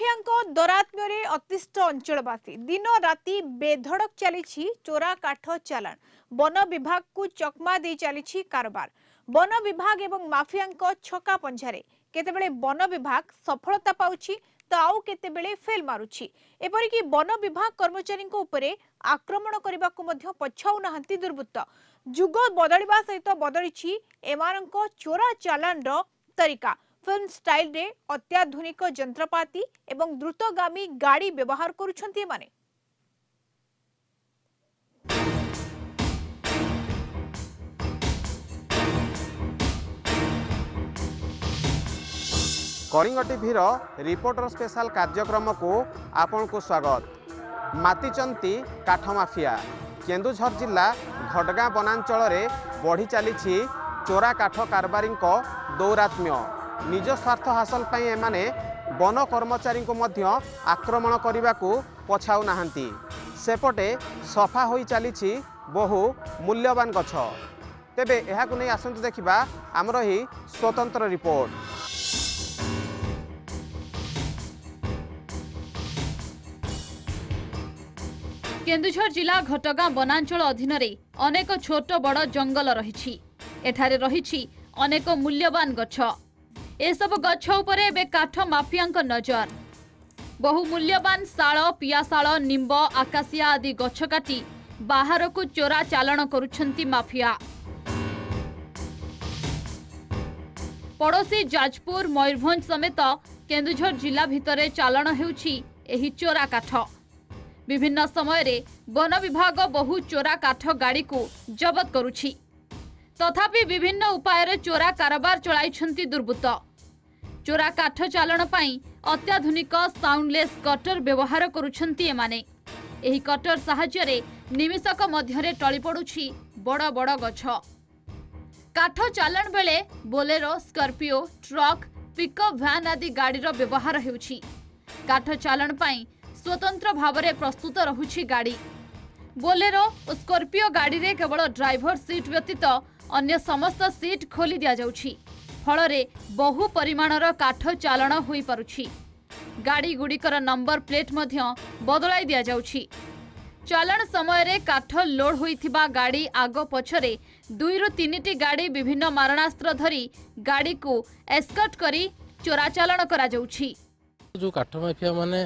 Mafia दौरात्म्य अतिष्ठ अंचलवासी दिन राति बेधड़क चली चोरा काठ चालाण वन विभाग को चकमा दे चली कारोबार वन विभाग एवं माफिया छका पंझारे केतेबेले वन विभाग सफलता पाउछि तो आउ केतेबेले फेल मारुछि एपरिकी वन विभाग कर्मचारी उपरे आक्रमण करने को पछाऊ नाहंती दुर्वृत्त जुग बदलिबा सहित बदलिछि एमानंक चोरा चालाण तरीका फिल्म स्टाइल रे अत्याधुनिक जंत्रपाती एवं द्रुतगामी गाड़ी व्यवहार करुछंती माने। कलिंग टीवी रिपोर्टर स्पेशल कार्यक्रम को आपण को स्वागत। मातिचंती काठ माफिया केन्दुझर जिला घटगाँ वनांचल रे बढ़ी चली चोरा काठ कारबारी दौरात्म्य निज स्वार्थ हासिल पाई एमाने वन कर्मचारी को मध्य आक्रमण करने को पछाऊ नाहंती सेपटे सफा होई चली बहु मूल्यवान गछ तेबे एहाकु नै आसंतु देखिबा आमर ही स्वतंत्र रिपोर्ट। केन्दुझर जिला घटगाँ वनांचल अधीन रे अनेक छोट बड़ जंगल रही एठारे रही अनेक मूल्यवान गछ एसबु गछ उपरे एबे काठ माफिया नजर बहु मूल्यवान शाल पियाशाल निंब आकाशिया आदि गछ काटी बाहर को चोरा चालाण करुछंती माफिया। पड़ोसी जाजपुर मयूरभंज समेत केन्दुझर जिला भितरे चालाण हेउछि एही चोरा काठ विभिन्न समय रे वन विभाग बहु चोरा काठ गाड़ी को जबत करुछि तथापि विभिन्न उपाय चोरा कारोबार चलाइछंती दुर्वृत्त चोरा काठ चालाण पाई अत्याधुनिक साउंडलेस कटर व्यवहार करुछंती एमाने एही कटर साहाय्य रे निमिषक मध्यरे टळी पडुछि बड़ बड़ गछ काठ चालाण बेले Bolero Scorpio truck pickup van आदि गाड़ीर व्यवहार हेउछि काठ चालाण पाई स्वतंत्र भावरे प्रस्तुत रहुछि गाड़ी बोलेरो और स्कॉर्पियो गाड़ी रे केवल ड्राइवर सीट व्यतीत अन्य समस्त सीट खोली दिया जाउछि फल रे बहु परिमाणर काठ चालाण होई पारुछि गाड़ी गुड़िकर नंबर प्लेट मध्य बदलाई दिया जाउछि चालाण समय रे काठ लोड होइथिबा गाड़ी आग पछरे 2 रु 3 टी गाड़ी विभिन्न मारणास्त्र धरी गाड़ी को एस्कॉर्ट करी चोरा चालाण करा जाउछि। जो काठ माफिया माने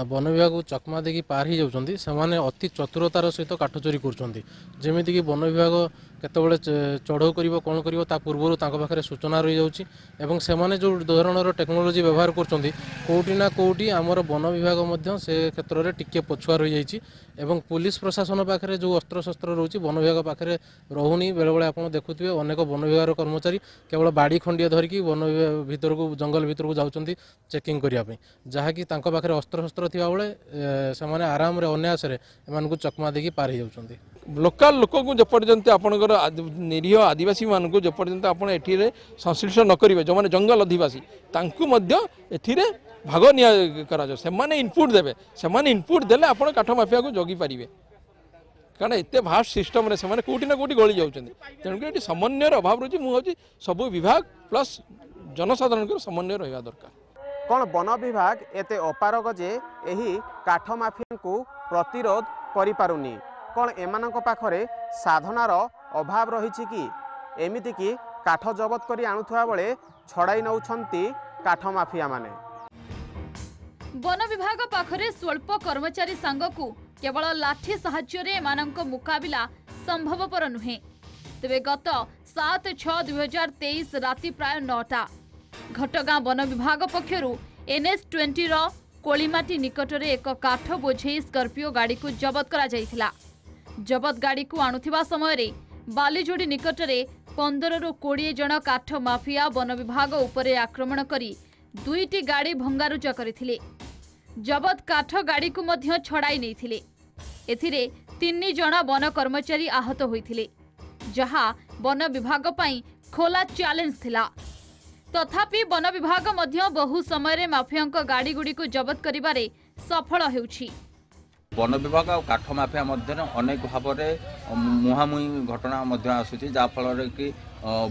वन विभाग को चकमा देकी पार ही जाउछंती सेमाने अति चतुरतार सहित काठ चोरी करछंती जेमिति कि वन विभाग केतबेले चढ़ऊ करिवो कोन करिवो ता पूर्वरु तांको पाखरे सूचना रही जाउछि एवं सेमाने जो धरणर टेक्नोलोजी व्यवहार करछंती कोउटी ना कोउटी हमर वन विभाग मध्य से क्षेत्र रे टिके पछुआ रही जाइछि एवं पुलिस प्रशासन पाखरे जो अस्त्र शस्त्र रहउछि वन विभाग पाखरे रहुनी बेले बेले आपण देखुथिबे अनेक वन विभाग कर्मचारी केवल बाड़ी खंडिया धरिकी वन भीतर को जंगल भीतर को जाउछंती चेकिंग करिया पे जहा कि तांको पाखरे अस्त्र शस्त्र थिबा बेले सेमाने आराम रे अन्यास रे एमान को चकमा देकी पार ही जाउछंती लोकल लोक को जपर्यंत आपणकर निरीह आदिवासी मान को जपर्यंत आपण एठी संश्लिष्ट न करिवे जो माने जंगल अधिवासी तांकु मध्य एठी भाग निया करा जो सेमाने इनपुट देबे सेमाने इनपुट देले आपण काठ माफिया को जगी पारिबे कारण एते भास्ट सिस्टम रे सेमाने कोठी ना कोठी गळी जाउछन्ती तेणु कि एठी समन्वयर अभाव रही मु होची सब विभाग प्लस जनसाधारण को समन्वय रहबा दरकार। कौन वन विभाग एते अपारग जे एही काठ माफिया को प्रतिरोध करि पारुनी कौन एमानक पाखरे साधनार अभाव रही कि एमिति कि काठ जबत करी आनुथुआ बेले छड़ाई नउछंती काठ माफिया माने। वन विभाग पाखरे स्वल्प कर्मचारी सांग को केवल लाठी साहाय्य रे एमानक मुकाबिला संभवपर नुहे तेबे गत 7/6/2023 राति प्राय 9टा घटगाँ वन विभाग पक्षरु NS20 रो कोलिमाटी निकटरे एक काठ बोझे स्कॉर्पियो गाड़ी को जबत करा जाइथिला जबत गाड़ी को आणुथिबा समय रे बालीजोड़ी निकटरे 15 रु 20 जन काठ माफिया वन विभाग उपरे आक्रमण करी 2टी गाड़ी भंगारुजा करथिले जबत काठ गाड़ी को मध्य छड़ाई नैथिले एथिरे 3 जन वन कर्मचारी आहत होइथिले जहा वन विभाग पई खोला चैलेंज थिला तथापि वन विभाग मध्य बहु समय रे माफिया गाड़ी गुड़ी को जबत करिबारे सफल हेउछि वन विभाग और काठ माफिया मध्य अनेक भाव में मुहांमुही घटना आसूँ जहाँफल कि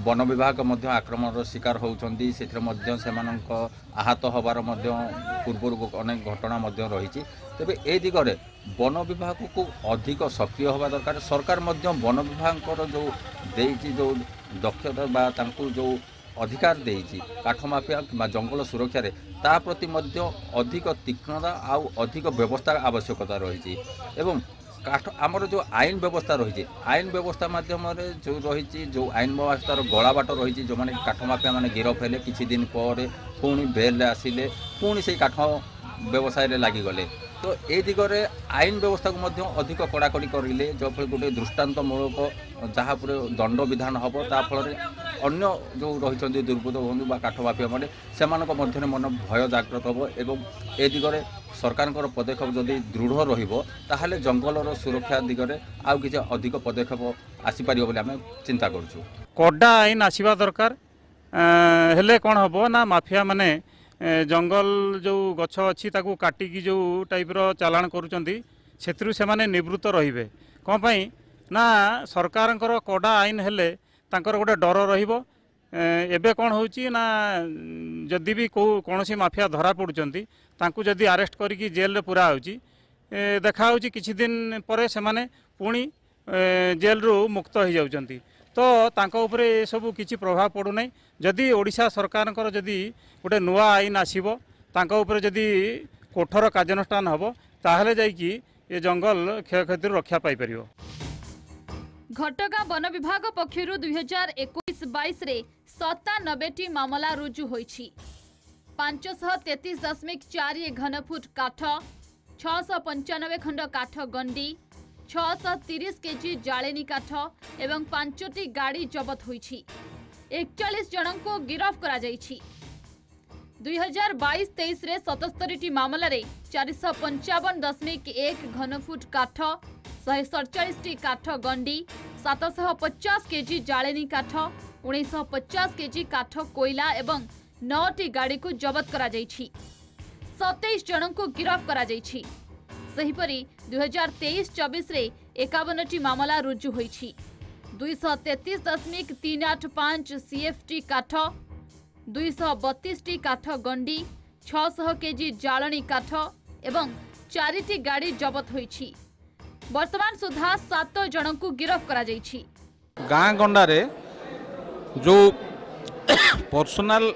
वन विभाग आक्रमण शिकार होती से आहत हबार पूर्व अनेक घटना रही तेरे ए दिगरे वन विभाग को अधिक सक्रिय होगा दरकार। सरकार वन विभाग जो देती जो दक्षता जो अधिकार देती काठ माफिया कि जंगल सुरक्षा ता प्रति अधिक तीक्ष्णता आउ अधिक व्यवस्था आवश्यकता रही एवं काठ आमर जो आईन व्यवस्था रही आईन व्यवस्था मध्यम जो रही जो आईन व्यवस्थार गला बाट रही जो मैंने काठ माफिया मैंने गिरफ हेले किछि दिन पर पुणी बेल आसिले पुणी से काठ व्यवसाय लगिगले तो ए दिगरे आईन व्यवस्था को अधिक कड़ाकड़ी करें जो फल गोटे दृष्टांतमूलक जहाँ पर दंड विधान हम ताफल अन्य जो रही दुर्बृत्त हूँ काठ माफिया मैंने से मन भय जागृत हम एवं ए दिगरे सरकार पदक्षेप जदि दृढ़ रहा जंगलर सुरक्षा दिगरे आउ किसी अधिक पदक्षेप आसीपर बोली आम चिंता करूँ। कड़ा आईन आसवा दरकार हेले कौन हम ना माफिया माने जंगल जो गछ अच्छी ताकू काटिकी जो टाइप्र चालाण करुँच निवृत्त रे कौन पाई ना सरकार कड़ा आईन हेले तांकर गोटे डर रहिबो। एबे कौन होची ना जदि भी कौन सी माफिया धरा पड़ुचंती तांकू जदि अरेस्ट करिकी जेल रे पूरा होची देखा होची किछि दिन परे से माने पुणी जेल रु मुक्त हो जाउचंती तो तांको उपरे सब किछि प्रभाव पड़ू नै। जदि ओडिशा सरकार जदि गोटे नुआ आईन आसीबो तांको उपरे जदि कोठर कार्यानुष्ठान हबो ताहले जाईकी ये जंगल क्षयक्षति रक्षा पाई परियो। घटगां वन विभाग पक्षरु 2021-22 रे 97टी मामला रुजु होईछि। 533.4 घनफुट काठ 695 खंड काठ गंडी 630 केजी जालेनी काठ एवं 5टी गाड़ी जबत होईछि। 41 जनों को गिरफ्त करा जाईछि। 2022-23 रे 77टी मामला रे 455.1 घनफुट काठ 147टी काठ गंडी 750 केजी जालेनी काठ 1950 केजी काठ कोयला एवं 9टी गाड़ी को जबत करा जाईछि। 27 जनों को गिरफ्त करा जाईछि। सेहिपरि 2023-24 रे 51टी मामला रुजु होईछि। 233.385 सीएफटी काठ 232टी काठ गंडी 600 केजी जालनी काठ एवं 4टी गाड़ी जबत होईछि। वर्तमान सुधा 7 जनों को गिरफ्त करा जाईछि। गाँ गंडारे जो पर्सनल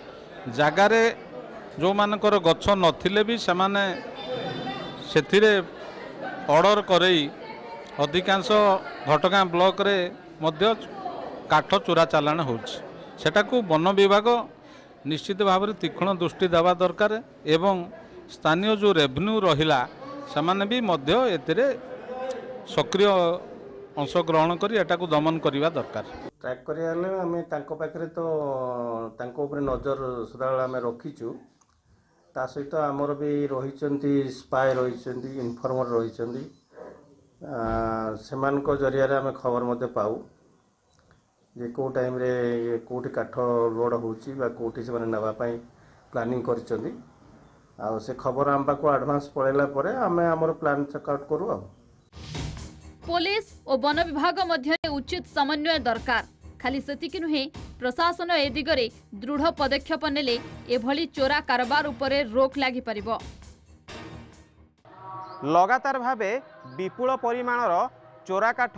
जगारे जो मानकर गछ नथिले भी सेमाने सेथिरे ऑर्डर करई अधिकांश घटगां ब्लॉक रे मध्य काठ चोरा चालाण होछि। सेटाकू वन विभाग निश्चित भाव में तीक्ष्ण दृष्टि देवा दरकार एवं स्थानीय जो रेवेन्यू रहिला सेमाने भी मध्य एतिरे सक्रिय अंशग्रहण करी एटाकू दमन करवा दरकार। ट्रैक करियाले आमे तांको पाखरे तो तांको ऊपर नजर सदाବେଳେ आमे रखिचु ता सहित आमर भी रहिचंती स्पाई रहिचंती इन्फॉर्मर रहिचंती सेमानको जरिया रे आमे खबर मध्ये पाऊ जे को टाइम रे कोठी काठ लोड होउची बा कोठी से माने नवा पई प्लानिंग करचंती आ से खबर आम पाको एडवांस पळेला परे आमे हमर प्लान चेकआउट करू। आ पुलिस और वन विभाग मध्य उचित समन्वय दरकार। खाली सेतिकी नुहे प्रशासन ए दिगरे दृढ़ पदक्षेप नेले एभली चोरा कारोबार उपरे रोक लागि परिबो। लगातार भावे विपुल परिमाणर चोरा काठ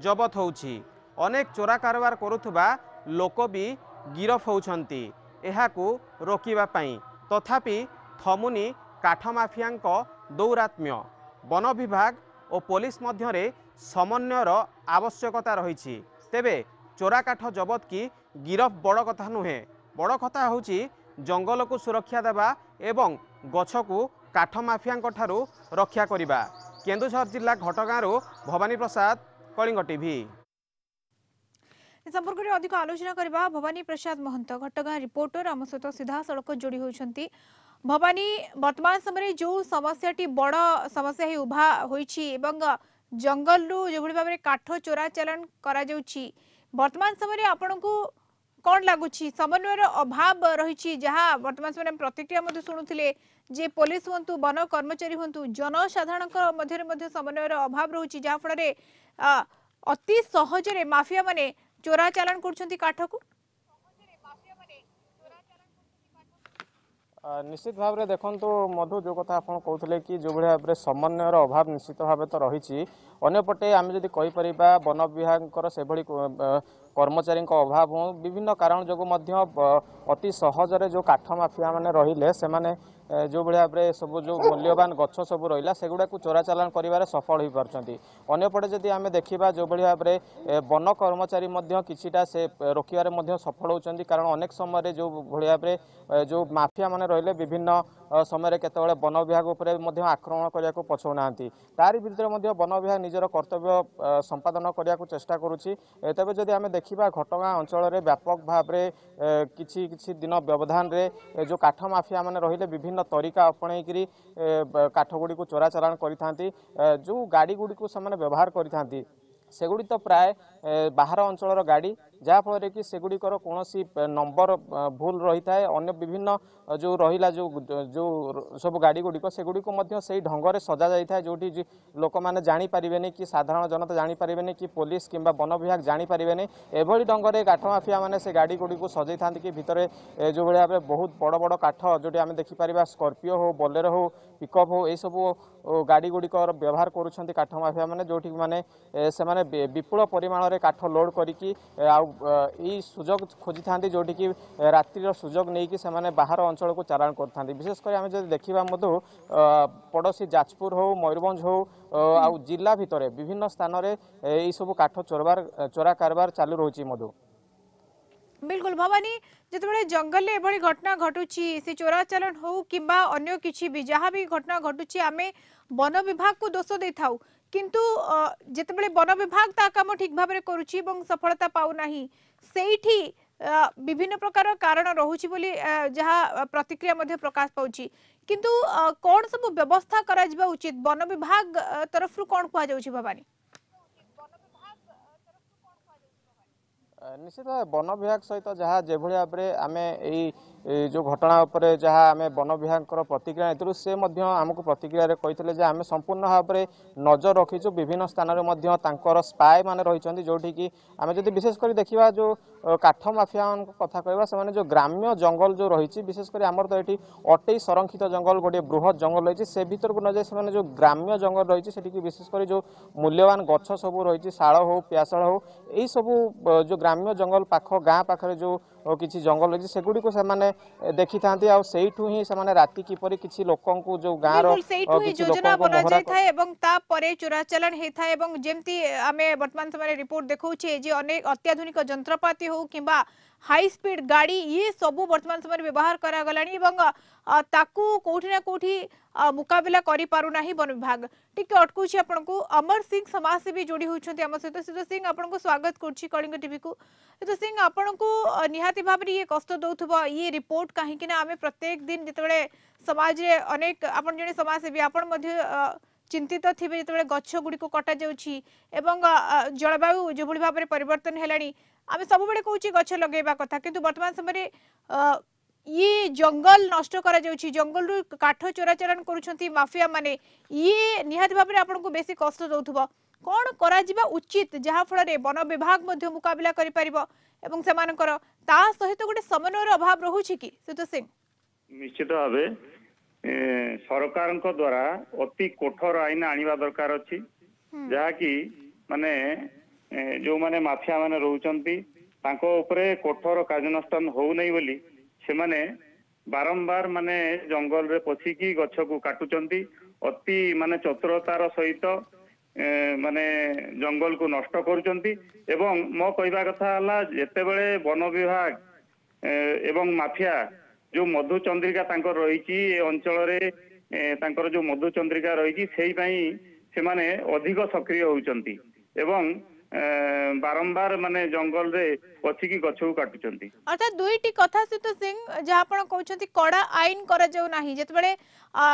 जबत होउछि। अनेक चोरा कारोबार करुथुबा लोक भी गिरफ होउछंती एहाकू रोकिबा पई तथापि थमुनी काठ माफियांक दौरात्म्य। वन विभाग और पुलिस मध्यरे समन्वयर आवश्यकता रही। तेबे चोरा काठ जबत की गिरफ बड़ कथा नुहे। बड़ कथा होची जंगल को सुरक्षा देवा एवं गछ को काठ माफिया ठारू रक्षा करिबा। केन्दुझर जिला घटगांरू भवानी प्रसाद, कलिंग टीवी। संपर्क में अधिक आलोचना करबा भवानी प्रसाद महंत घटगां रिपोर्टर आम सहित सीधा सड़क जोड़ी होती। भवानी वर्तमान समय जो समस्याटी बड़ समस्या ही उभा होईछि एवं जंगल रु जो भाव में काठ चोरा चालान करा जाउछि वर्तमान समय आपन को कौन लगुच समन्वयर अभाव रही जहाँ बर्तमान समय प्रतिक्रिया शुणुले जे पुलिस हूँ वन कर्मचारी हूँ जनसाधारण समन्वयर अभाव रोचे जहाँफल अति सहजरे माफिया माने चोरा चालान कर काठ को निश्चित भाव में देखो मधु जो कथा आप कहते कि जो भाव में समन्वयर अभाव निश्चित भाव तो रही अंपटे आम जदि कहीपर वन विभाग से कर्मचारी अभाव हो विभिन्न कारण जो अति सहजरे जो काठ माफिया मैंने रहिले से जो भाव में सब जो मूल्यवान गछ सब रहा सेगुड़ा को चोरा चालान कर सफल हो पार्टी अंपटे जदि आम देखा जो भाव में वन कर्मचारी किछिटा से रोकबार सफल होती कारण अनेक समय जो भाव में जो माफिया मैंने रहिले विभिन्न समय केतबेले वन विभाग उपर आक्रमण करने को पछौना तारी भितर वन विभाग निजर कर्तव्य संपादन करने को चेष्टा करुच्ची तेज जदि आम देखा घटगाँ अंचल में व्यापक भाव में किछि दिन व्यवधान रे जो काठ माफिया मैंने रहिले विभिन्न तरीका अपणईकरी काठ गुड़ी को चोरा चालान करिथांती जो गाड़ी गुड़ी को से व्यवहार करिथांती सेगुड़ी तो प्राय बाहर अंचल गाड़ी जहाँफल कि सेगुड़िकर कौन नंबर भूल रही है अन्य विभिन्न जो रहा जो सब गाड़ी गुड़िक सेगुड़िक से ढंग से सजा जाए जोटी लोक मैंने जानीपारे कि साधारण जनता जानीपारे कि पुलिस किंबा वन विभाग जानीपारे एभली ढंग से काठ माफिया मैंने से गाड़ी गुड़ी को सजाई था कि भितर जो भाव में बहुत बड़ बड़ काठ जोटी आम देखिपर स्कॉर्पियो हो बोलेरो हो पिकअप हो यह सब गाड़ी गुड़िक व्यवहार करुँच काठ माफिया मैंने जोटी मैंने से विपुल परिमाण में काठ लोड करी सुजोग खोजी था जोटि कि रात्रि सुजोग नहीं कि से बाहर अंचल को चालान करते विशेषकर आम जब देखा मधु पड़ोसी जाजपुर हो मयूरभंज हो आउ जिला भितर विभिन्न स्थान में यही सब काठ चोरा कारबार चालू रही मधु बिल्कुल भवानी जिते जंगल एभली घटना घटुची से चोरा चालान हो किंबा अन्य किछि भी जहाँ भी घटना घटुची आमे वन विभाग को दोष दे थाउ किंतु जिते वन विभाग ता काम ठीक भाव में करुच्ची सफलता पाऊ नाही सेठी विभिन्न प्रकार कारण रहुची बोली जहाँ प्रतिक्रिया मध्य प्रकाश पाउची किंतु कौन सब व्यवस्था करा जिबा उचित वन विभाग तरफ कौन कहा जाउची भवानी निश्चित वन विभाग सहित जहाँ जो भाव में आम यही जो घटना उपर जहाँ आम वन विभाग प्रतिक्रिया नहीं से आमको प्रतिक्रिया कहते आम संपूर्ण भाव में नजर रखीचु विभिन्न स्थान में स्पाए मान रही जोटि कि आम जब विशेषकर देखा जो काठ माफिया कथा कहवा से जो ग्राम्य जंगल जो रही विशेषकर आमर तो ये अटई संरक्षित जंगल गोटे बृहत जंगल रही से भीतर को न जाए से जो ग्राम्य जंगल रही से विशेषकर जो मूल्यवान गछ सब रही शाल हो पियाशाल हो यही सब जो ग्राम्य जंगल पाख गाँ पाखे जो किसी जंगल रही सेगुड़ी को देखी था ही से राति किपरि किसी लोकों को जो गाँव योजना बना जाए चोरा चालान होता है जमती आम वर्तमान समय रिपोर्ट देखा जे अनेक अत्याधुनिक जंत्रपाति हो किंबा हाई स्पीड गाड़ी ये सब वर्तमान समय व्यवहार करा ताकू कोठी ना कोठी मुकाबला करि पारु नाही वन विभाग टिके अटकुछि आपन को अमर सिंह समाजसेवी जोड़ी होछन्ती हम सहित सिद्ध सिंह आपन को स्वागत करछि कलिंग टीवी को सिद्ध सिंह आपन को निहाती भाव ये कष्ट दउथबो ये रिपोर्ट काहे कि ना आमे प्रत्येक दिन जतबेले समाज रे अनेक आपन जने समाजसेवी आपन मध्य चिंतित थिबे जतबेले गच्छ गुडी को कटा जाउछि एवं जलवायु जो भली भाव रे परिवर्तन हेलानी आमे सब बेले कहूछि गच्छ लगेबा कथा किंतु वर्तमान समय ये जंगल नष्ट करा जाउछि जंगल रु काठ चोरा चालान करूछंती माफिया माने ये निहाती भाव रे आपन को बेसी कष्ट दउथबो कोन करा जिबा उचित जहा फल रे वन विभाग मध्य मुकाबला करि परिबो एवं सेमानकर ता सहित गोटे समन्वयर अभाव रहुछि कि सिद्ध सिंह निश्चित भावे सरकार द्वारा अति कठोर आईन आनिबा दरकार अछि जहा कि माने जो माने माफिया माने रहउचंती तांको ऊपरे कठोर कार्यानुष्ठान हो नै बोली से माने बारंबार माने जंगल रे पछिकी गछ को काटुचंती अति माने चतुरतार सहित माने जंगल को नष्ट करुचंती एवं मो कहबा कथा हला जेतेबेले वन विभाग एवं माफिया जो मधु चंद्रिका तांकर रही अंचल रे तांकर जो मधु चंद्रिका रही से माने अधिक सक्रिय होउचंती एवं बारंबार माने जंगल रे पछिकी गछ को काटुचंती। अर्थात दुईटी कथा सहित सिंह जहाँ आपण कहउछंती कड़ा आईन करा जाऊ नाही जेतेबेले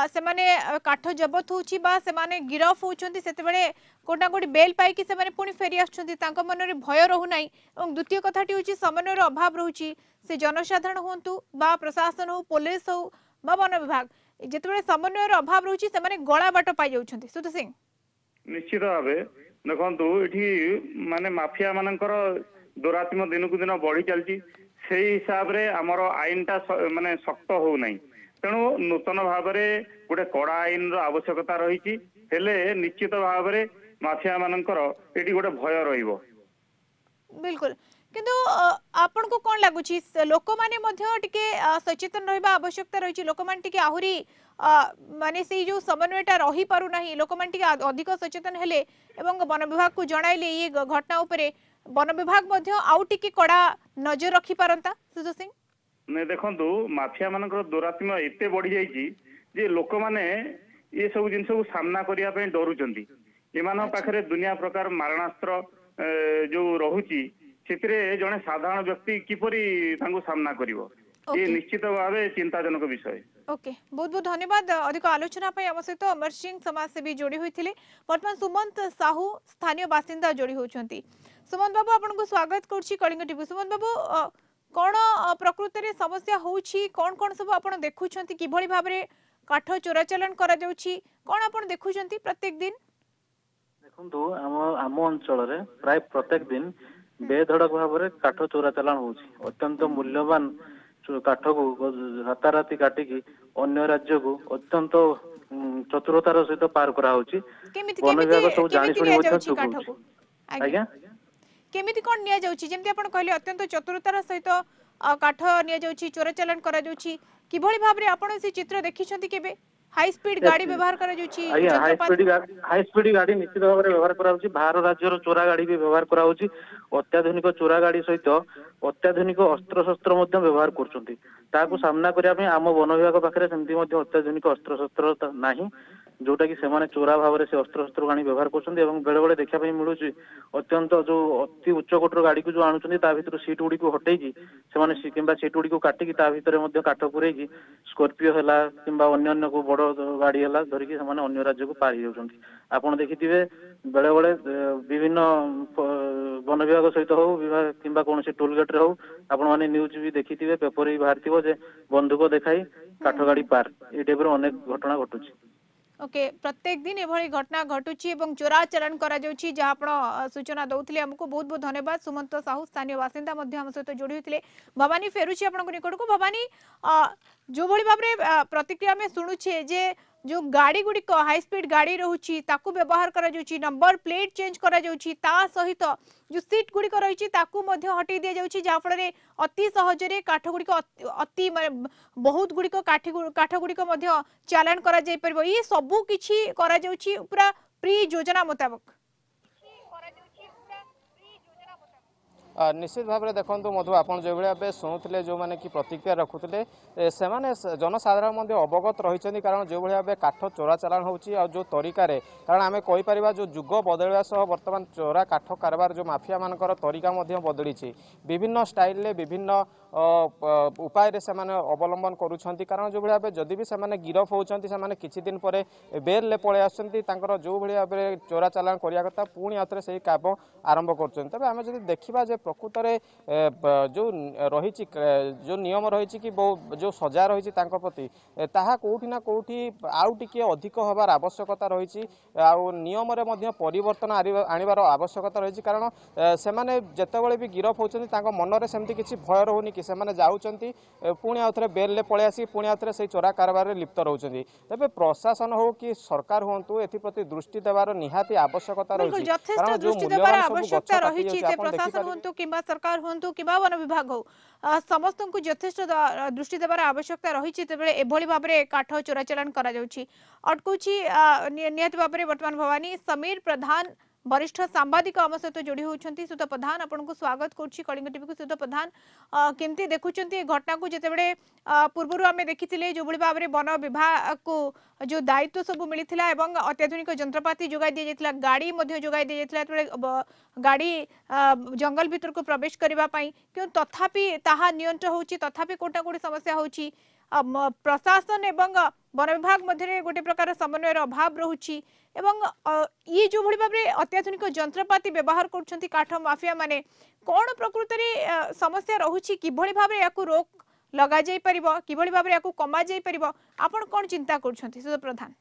सेमाने काठ जबत होउची बा सेमाने गिरफ होउछंती सेतेबेले कोटा कोटी बेल पाई कि सेमाने पुनी फेरी आछंती तांका मन रे भय रहू नाही एवं द्वितीय कथाटी होची समन्वयर अभाव रहूची से जनसाधारण होंतु बा प्रशासन हो पुलिस हो बा वन विभाग जेतेबेले समन्वयर अभाव रहूची सेमाने गळा बाट पाई जाउछंती। सुत सिंह निश्चित भावे देखंतु एठी माने माफिया मानकर दुरात्म दिन को दिन बढ़ी चलती से हिसाब रे हमर आईनटा माने शक्त हो नहीं तेणु नूतन भाव में गोटे कड़ा आईन आवश्यकता रही निश्चित भाव में माफिया मानकर एटी गोटे भय रहिबो। बिल्कुल किंतु आपन को कोन लागुची लोक माने मध्य टिके सचेतन रहबा आवश्यकता रही लोक माने टिके आहुरी माने से जो समन्वयटा रही पारु नाही लोक माने टिके अधिक सचेतन हेले एवं वन विभाग को जणाइले ये घटना उपरे वन विभाग मध्य आउ टिके कड़ा नजर रखी पारंता। सुजो सिंह ने देखंतु माफिया मानकर दुरात्म एते बढ़ी जाईची जे लोक माने ये सब जिंस को सामना करिया पे डरुचंती एमान पाखरे दुनिया प्रकार मारणास्त्र जो रहुची सेतरे जने साधारण व्यक्ति किपरि तांको सामना करिवो ये निश्चित भावे चिंताजनक विषय। ओके बहुत बहुत धन्यवाद अधिक आलोचना पे हम सहित अमर सिंह समाजसेवी जोड़ी होइथिले वर्तमान सुमंत साहू स्थानीय बासिंदा जोड़ी होउछंती। सुमंत बाबू आपन को स्वागत करछि कलिंग टीवी। सुमंत बाबू कोन प्रकृति रे समस्या होउछि कोन कोन सब आपन देखुछंती किभଳି भाबरे काठ चोराचालान करा जाउछि कोन आपन देखुछंती प्रत्येक दिन? देखंतु आम अंचल रे प्राय प्रत्येक दिन बेधड़क भाव में काठ चोराचालान होउछि अत्यंत मूल्यवान काठ को राताराती काटिकी अन्य राज्य को अत्यंत चतुरतार सहित पार करा होउछि वन विभाग सब जानि सुनि मध्य काठ को आज्ञा केमिति कोन निया जाउछि जेमति आपण कहले अत्यंत चतुरतार सहित काठ निया जाउछि चोराचालान करा जाउछि किभଳି भाबरे आपण से चित्र देखिछंती केबे हाई स्पीड गाड़ी व्यवहार करा जाउछि हाई स्पीड गाड़ी निश्चित भाव में व्यवहार करा होउछि बाहर राज्यर चोरा गाड़ी भी व्यवहार करा होउछि अत्याधुनिक चोरा गाड़ी सहित अत्याधुनिक अस्त्र शस्त्र मध्य व्यवहार करछंती ताकू सामना करिया पे आम वन विभाग पाखरे सेमति मध्य अत्याधुनिक अस्त्र शस्त्र नाही जोटा कि सेमाने चोरा भाव में से अस्त्र शस्त्र गाड़ी व्यवहार करछंती एवं बेले बेले देखा पे मिलुछि अत्यंत जो अति उच्च कोटर गाड़ी को जो आणुछंती ता भितर सीट गुडी को हटेकी सेमाने किंबा सीट गुडी को काटिकी ता भितर मध्य काठ पुरेकी स्कॉर्पियो हला किंबा अन्य को बड़ गाड़ी हला धरिकी सेमाने अन्य राज्य को पार जाउछंती आपण देखिथिबे बेले बेले विभिन्न वन विभाग सहित हो विभाग किंबा कौन से टोल गेट रे हो आपण माने न्यूज भी देखिथिबे पेपर भी बाहरथिबो जे बंदूक देखाई काठ गाड़ी पार ए टाइप रो अनेक घटना घटुछि। ओके प्रत्येक दिन एभली घटना घटुची एवं चोराचालान करा जाउची जहाँ आपण सूचना दउथिले हमको बहुत बहुत धन्यवाद। सुमंत साहू स्थानीय बासिंदा मध्य हम सहित जोड़ी होइथिले। भवानी फेरुची आपण को निकट को भवानी जो भली भाबरे प्रतिक्रिया में सुनुछे जे जो गाड़ी गुडी को हाई स्पीड गाड़ी रहउची ताकू व्यवहार करा जाउची नंबर प्लेट चेंज करा जाउची ता सहित जो सीट गुडी को रहिची ताकू मध्य हटि दिया जाउची जा फल रे अति सहज रे काठ गुडी को अति बहुत गुडी को काठ गुडी को मध्य चालान करा जाय परबो ये सब किछि करा जाउची पूरा प्री योजना मुताबिक निश्चित भाव में देखो मधु आप जो भाई शुणुले जो मैंने कि प्रतिक्रिया रखुले से जनसाधारण अवगत रही कारण जो भाई काठ चोरा चालान हो जो तरीके कारण आम कहीपर जो जुग बदलवा सह बर्तमान चोरा काठ कारबार जो माफिया मानकर तरीका बदली विभिन्न स्टाइल विभिन्न उपाय से अवलंबन करुँच कारण जो भाई जदि भी से गिरफ होती किसी दिन पर बेल पलि आसुँच जो भाई चोरा चालान करने कथा पुणी आउे से काम आरंभ कर आम जब देखा प्रकृत में जो रही जो नियम रही कि जो सजा रही प्रति ताहा कोठी ना कोठी आउ टिके अधिक हबार आवश्यकता रही नियम परिवर्तन आनिबार आवश्यकता रही कारण से जितेबाला भी गिरफ होती मनरे सेमती किसी भय रोनी कि से जाऊँगी पुणी आउे बेल पलि आसी पुणी आउे से चोरा कारबार लिप्त रोचे तेज प्रशासन हो कि सरकार हूँ एप्रति दृष्टि देवार निहाती आवश्यकता रही किंबा सरकार होंतु किंबा वन विभाग हो समस्त को यथेष्ट दृष्टि देवार आवश्यकता रही एभली भाव में काठ चोराचालान करा जाउछि अटकुछि नियत भाव में वर्तमान भवानी समीर प्रधान वरिष्ठ सांबादिक आम सहित जोड़ी होती सुत प्रधान आपको स्वागत करुच्ची कलिंग टीवी को। सुत प्रधान केमती देखुंत घटना को जिते पूर्व आम देखी जो भाव में वन विभाग को जो दायित्व सब मिलता अत्याधुनिक जंत्रपाति जोगाई दी जाता गाड़ी जोगाई दी जाता गाड़ी जंगल भीतर को प्रवेश करने क्यों तथापि ताहा नियंत्रण होची तथापि कोटा कोटी समस्या होची प्रशासन एवं वन विभाग मध्य गोटे प्रकार समन्वय अभाव रोची एवं ये जो भाव में अत्याधुनिक जंत्रपाति व्यवहार कर काठ माफिया माने कौन प्रकृत में समस्या रोची किभली भाव या रोक लगा जाई परिबो किभली भाव या कमा जाई परिबो आपण कौन चिंता करछंती सुध प्रधान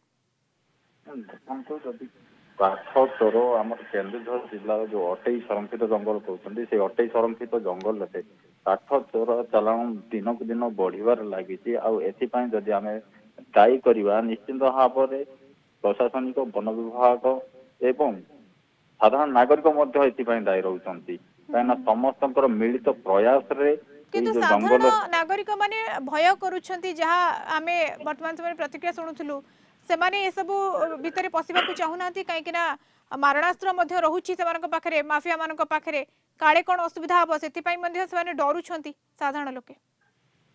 काठ चोर आम केन्दुझर जिलार जो 28 संरक्षित जंगल कहते से 28 संरक्षित जंगल से काठ चोर चालाण दिन को दिन बढ़िबार लगी आदि आम दायी करवा निश्चित भाव में प्रशासनिक वन विभाग एवं साधारण नागरिक दायी रोचंती कहीं समस्त मिलित प्रयास रे किंतु साधारण नागरिक माने भय करूछंती जहा आमे वर्तमान समय प्रतिक्रिया सुनुथुलु से माने ए सब भितरे पसिबा को चाहुनांती काहे ना मारणास्त्र मध्य रहुची सेमानक पाखरे माफिया मानक पाखरे काळे कोन असुविधा हबो सेति पई मध्य सेमाने डरुछंती साधारण लोके।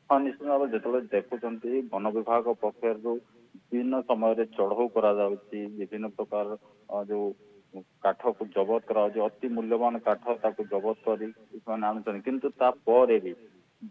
हाँ निश्चित भाव जो देखुंत वन विभाग पक्ष विभिन्न समय चढ़ऊ विभिन्न प्रकार जो काठ को जबत करा अति मूल्यवान काठ जबत कर आनुन किंतु तापर भी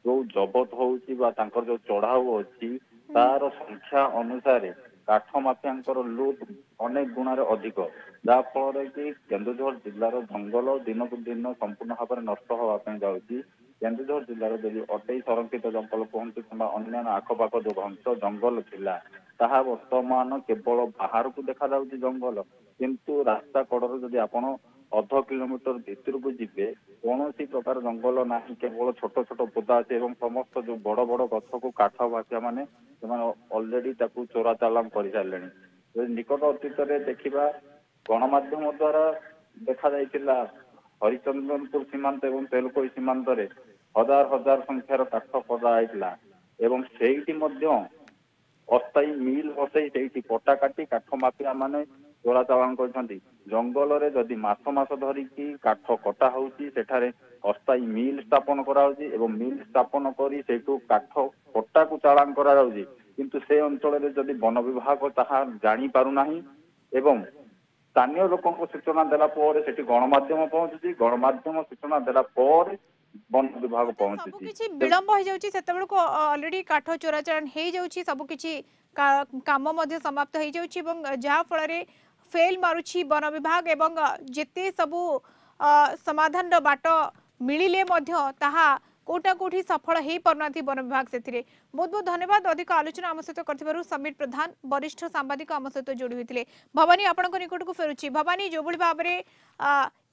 जो जबत हो जो चढ़ाऊ अच्छी तार संख्या अनुसार काठ माफिया लुट अनेक गुणार अधिक जहाँफल कि केन्दुझर जिलार जंगल दिन को दिन संपूर्ण भाव में नष्ट होगापी जाऊँगी केन्दुझर जिलार जब 28 संरक्षित जंगल कहतु कि अन्य आखपाख जो घंच जंगल थिला ताहा वर्तमान केवल बाहर को देखा जाउछि जंगल किंतु रास्ता कड़र जदि आपण अध किलोमीटर भीतर को जीवे कौन प्रकार जंगल ना केवल छोट छोट पोदा अच्छे समस्त जो बड़ बड़ गछ को काठ भाषा माने अलरेडी चोरा चालान कर सारे निकट अतीत देखा गणमाध्यम द्वारा देखा जाइतिला हरिचंदनपुर सीमांत एवं तेलकोई सीमांत रे हजार हजार संख्यार काठ पदा होता एवं सेठी अस्थायी मिल बसई से पटा काटी काठ माफिया माने चोरा चालान कर जंगल रे जदि मास मास धरिकी काठ कटा होउची सेठारे अस्थायी मिल स्थापन करा एवं मिल स्थापन करी सेठू काठ कटा को चालान करा किंतु से अंचल रे जदि वन विभाग ताहा जानी पारु नाही एवं स्थानीय लोक सूचना देला पर सेठी गणमाध्यम पहुंची गणमाध्यम सूचना देला पर वन विभाग पहुंची किछि विलंब हो जाउची सेतबेल को ऑलरेडी काठ चोराचालान हे जाउची सब किछि काम मध्ये समाप्त हो जाउची एवं जहा फल रे फेल मारुची वन विभाग एवं जेते सबु समाधान रो बाट मिलिले मध्य ताहा कोटा कोठी सफल हो पारनाथी वन विभाग से बहुत बहुत धन्यवाद। अधिक आलोचना आम सहित कर समीर प्रधान वरिष्ठ सांबादिक आम सहित जोड़ी होते। भवानी आपण निकट को फेरुची भवानी जो भाव में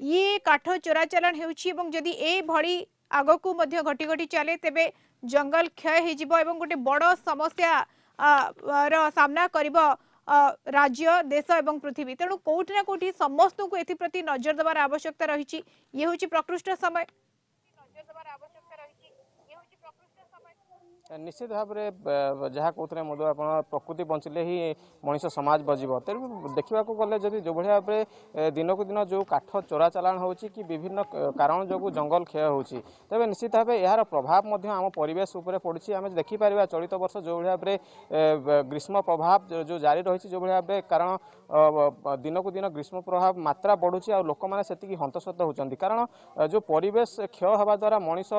ये काठ चोरा चालान होदी ए भली आग को घटी घटी चले तेबे जंगल क्षय हो गोटे बड़ समस्या रो सामना करिब राज्य देश एवं पृथ्वी तेणु कोठी ना कोठी समस्त को एप्रति नजर देवार आवश्यकता रही ये हूँ प्रकृष्ट समय निश्चित भाव में जहाँ कहते मधु आप प्रकृति बंचिले ही मनीष समाज बजब तेणु देखा गले जब जो भाव में दिन को दिन जो काठ चोरा चालान हो विभिन्न कारण जो जंगल क्षय हो तेज निश्चित भाव यार प्रभाव आम परिवेश पड़ी आम देखिपर चलित वर्ष जो भाव में ग्रीष्म प्रभाव जो जारी रही जो भाव में कारण दिन को दिन ग्रीष्म प्रभाव मात्रा बढ़ुची आ लोक मैंने से हंतसत होती कारण जो परिवेश क्षय हवा द्वारा मनीष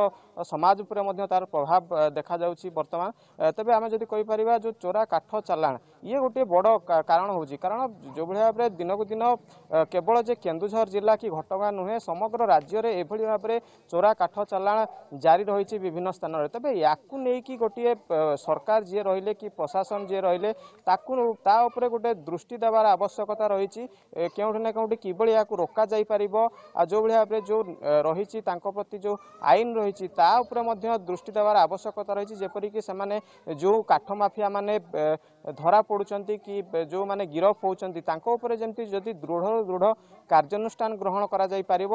समाज उपर तार प्रभाव देखा जाउछि वर्तमान तेबे आम जदि कहि परिबा जो चोरा काठ चालान ये गोटे बड़ कारण होची कारण जो भाव में दिन को दिन केवल जे केन्दुझर जिला कि घटगां नुहे समग्र राज्य रे एभली भाव में चोरा काठ चालान जारी रही विभिन्न स्थान रे तेबे याकु नै कि गोटे सरकार जे रहिले कि प्रशासन जे रहिले ताकु ता उपरे गोटे दृष्टि देवार आवश्यकता रही केउठी ना केउठी किबळी याकु रोका जाई परिबो आ जो भाव में जो रही तांको प्रति जो आईन रही ता उपरे मध्य दृष्टि देवार आवश्यकता रही जेपरिक से जो काठ माफिया माने ଧରା ପଡ଼ୁଛନ୍ତି କି ଯେଉଁମାନେ ଗିରଫ ହେଉଛନ୍ତି ତାଙ୍କ ଉପରେ ଯେମିତି ଯଦି ଦୃଢ଼ କାର୍ଯ୍ୟାନୁଷ୍ଠାନ ଗ୍ରହଣ କରାଯାଇପାରିବ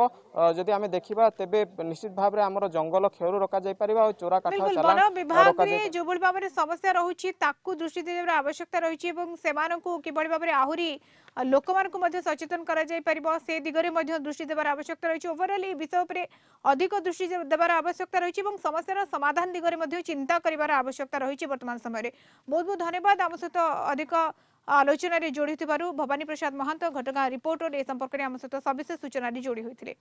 ଯଦି ଆମେ ଦେଖିବା ତେବେ ନିଶ୍ଚିତ ଭାବରେ ଆମର ଜଙ୍ଗଲ କ୍ଷୟରୁ ରୋକାଯାଇପାରିବ ଆଉ ଚୋରା କାଠ वन विभाग रे जो भाव में समस्या रही दृष्टि देवार आवश्यकता रही किभली भाव में आहरी लोक सचेतन से दिगरे दृष्टि देवार आवश्यकता रही ओवरऑल ये विषय पर अधिक दृष्टि देवार आवश्यकता रही समस्या समाधान दिगरे चिंता कर आवश्यकता रही वर्तमान समय बहुत बहुत धन्यवाद आम सहित अधिक आलोचन जोड़ी भवानी प्रसाद महंत घटगां रिपोर्टर ए संपर्क में आम सहित सविशेष सूचना जोड़ी होते।